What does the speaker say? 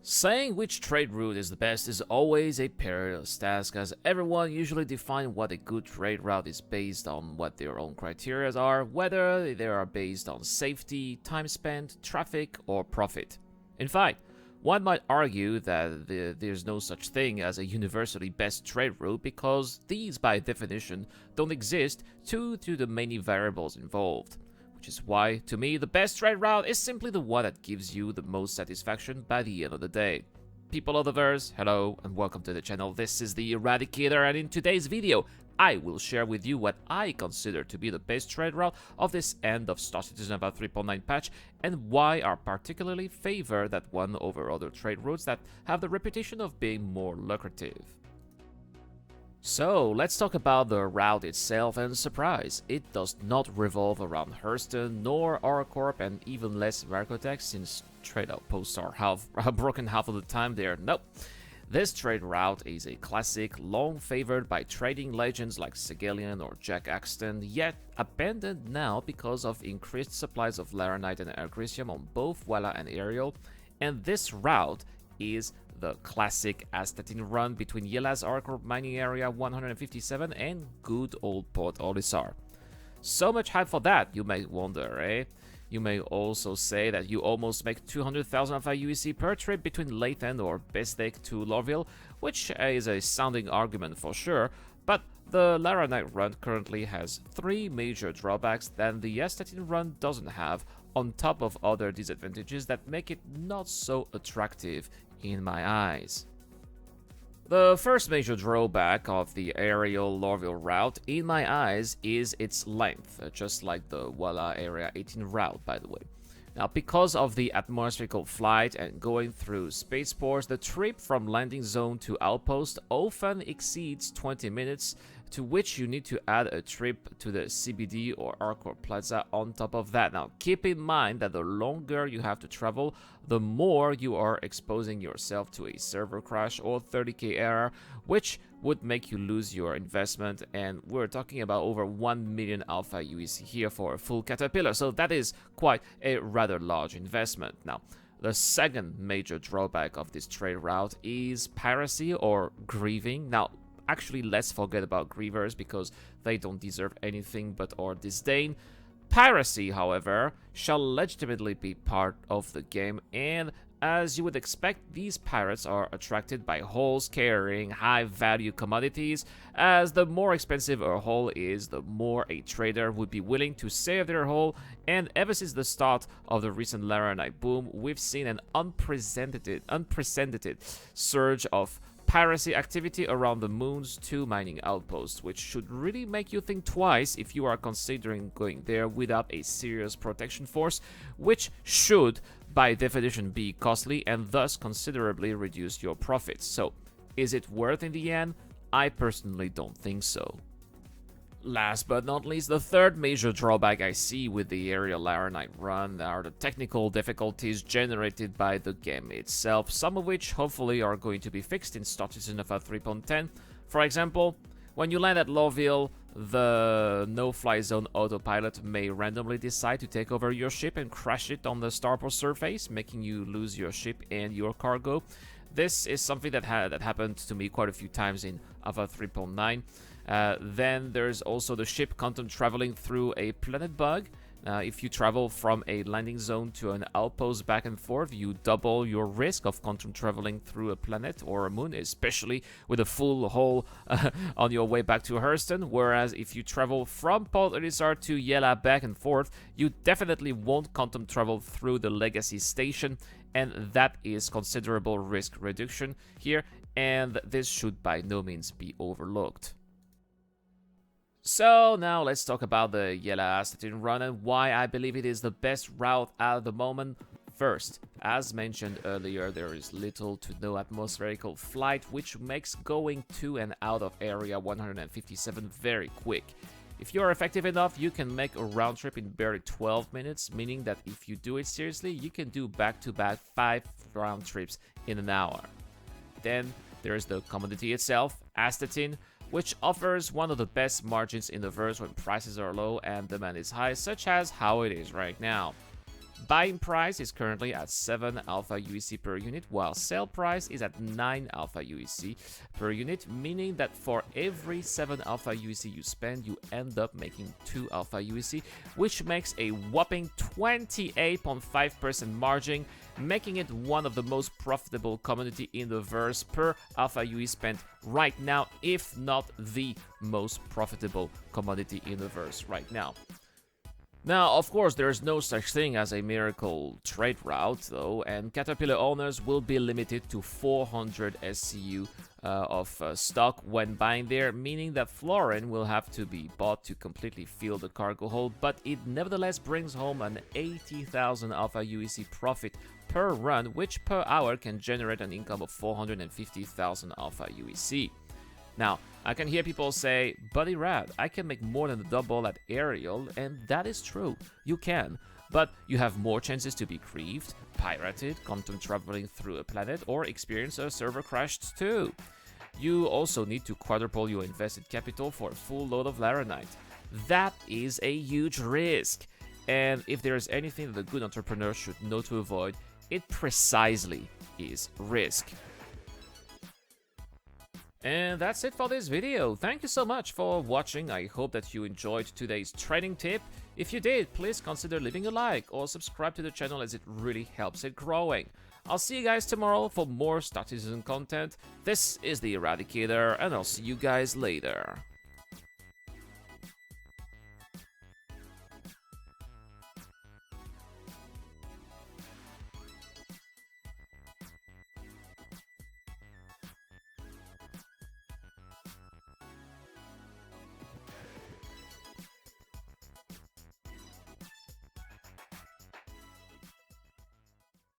Saying which trade route is the best is always a perilous task, as everyone usually defines what a good trade route is based on what their own criteria are, whether they are based on safety, time spent, traffic, or profit. In fact, one might argue that there's no such thing as a universally best trade route because these, by definition, don't exist due to the many variables involved. Which is why, to me, the best trade route is simply the one that gives you the most satisfaction by the end of the day. People of the verse, hello and welcome to the channel. This is the Eradicator, and in today's video, I will share with you what I consider to be the best trade route of this end of Star Citizen Alpha 3.9 patch and why I particularly favor that one over other trade routes that have the reputation of being more lucrative. So, let's talk about the route itself, and surprise, it does not revolve around Hurston, nor AuroCorp, and even less Markotech, since trade outposts are broken half of the time there. Nope. This trade route is a classic, long favored by trading legends like Segalian or Jack Axton, yet abandoned now because of increased supplies of Laranite and Agricium on both Walla and Ariel, and this route is the classic Astatine run between Yela's AuroCorp mining area 157 and good old Port Olisar. So much hype for that, you may wonder, eh? You may also say that you almost make 200,000 Alpha UEC per trip between Lathan or Bestake to Lorville, which is a sounding argument for sure, but the Laranite run currently has 3 major drawbacks that the Astatine run doesn't have, on top of other disadvantages that make it not so attractive in my eyes. The first major drawback of the aerial Lorville route, in my eyes, is its length, just like the Walla Area 18 route, by the way. Now, because of the atmospherical flight and going through spaceports, the trip from landing zone to outpost often exceeds 20 minutes, to which you need to add a trip to the CBD or AuroCorp Plaza on top of that. Now, keep in mind that the longer you have to travel, the more you are exposing yourself to a server crash or 30k error, which would make you lose your investment, and we're talking about over 1 million Alpha UEC here for a full Caterpillar, so that is quite a rather large investment. Now, the second major drawback of this trade route is piracy or grieving. Now, actually, let's forget about grievers because they don't deserve anything but our disdain. Piracy, however, shall legitimately be part of the game, and as you would expect, these pirates are attracted by hulls carrying high-value commodities, as the more expensive a hull is, the more a trader would be willing to save their hull, and ever since the start of the recent Laranite boom, we've seen an unprecedented surge of piracy activity around the Moon's 2 mining outposts, which should really make you think twice if you are considering going there without a serious protection force, which should, by definition, be costly and thus considerably reduce your profits. So, is it worth in the end? I personally don't think so. Last but not least, the third major drawback I see with the aerial Laranite run are the technical difficulties generated by the game itself, some of which hopefully are going to be fixed in Star Citizen Alpha 3.10. For example, when you land at Lorville, the no-fly zone autopilot may randomly decide to take over your ship and crash it on the starport surface, making you lose your ship and your cargo. This is something that happened to me quite a few times in Alpha 3.9. Then there's also the ship quantum traveling through a planet bug. If you travel from a landing zone to an outpost back and forth, you double your risk of quantum traveling through a planet or a moon, especially with a full hull on your way back to Hurston. Whereas if you travel from Port Olisar to Yela back and forth, you definitely won't quantum travel through the legacy station, and that is considerable risk reduction here, and this should by no means be overlooked. So now let's talk about the Yela Astatine run and why I believe it is the best route at the moment. First, as mentioned earlier, there is little to no atmospherical flight, which makes going to and out of Area 157 very quick. If you are effective enough, you can make a round trip in barely 12 minutes, meaning that if you do it seriously, you can do back-to-back 5 round trips in an hour. Then there is the commodity itself, Astatine, which offers one of the best margins in the verse when prices are low and demand is high, such as how it is right now. Buying price is currently at 7 alpha UEC per unit, while sell price is at 9 alpha UEC per unit, meaning that for every 7 alpha UEC you spend, you end up making 2 alpha UEC, which makes a whopping 28.5% margin, making it one of the most profitable commodity in the verse per alpha UE spent right now, if not the most profitable commodity in the verse right now. Now, of course, there's no such thing as a miracle trade route, though, and Caterpillar owners will be limited to 400 SCU of stock when buying there, meaning that Florin will have to be bought to completely fill the cargo hold, but it nevertheless brings home an 80,000 alpha UEC profit per run, which per hour can generate an income of 450,000 alpha UEC. Now, I can hear people say, "Buddy Rad, I can make more than the double at Aerial," and that is true, you can, but you have more chances to be griefed, pirated, quantum traveling through a planet, or experience a server crash too. You also need to quadruple your invested capital for a full load of Laranite. That is a huge risk, and if there is anything that a good entrepreneur should know to avoid, it precisely is risk. And that's it for this video. Thank you so much for watching. I hope that you enjoyed today's trading tip. If you did, please consider leaving a like or subscribe to the channel, as it really helps it growing. I'll see you guys tomorrow for more stock citizen content. This is the Eradicator, and I'll see you guys later.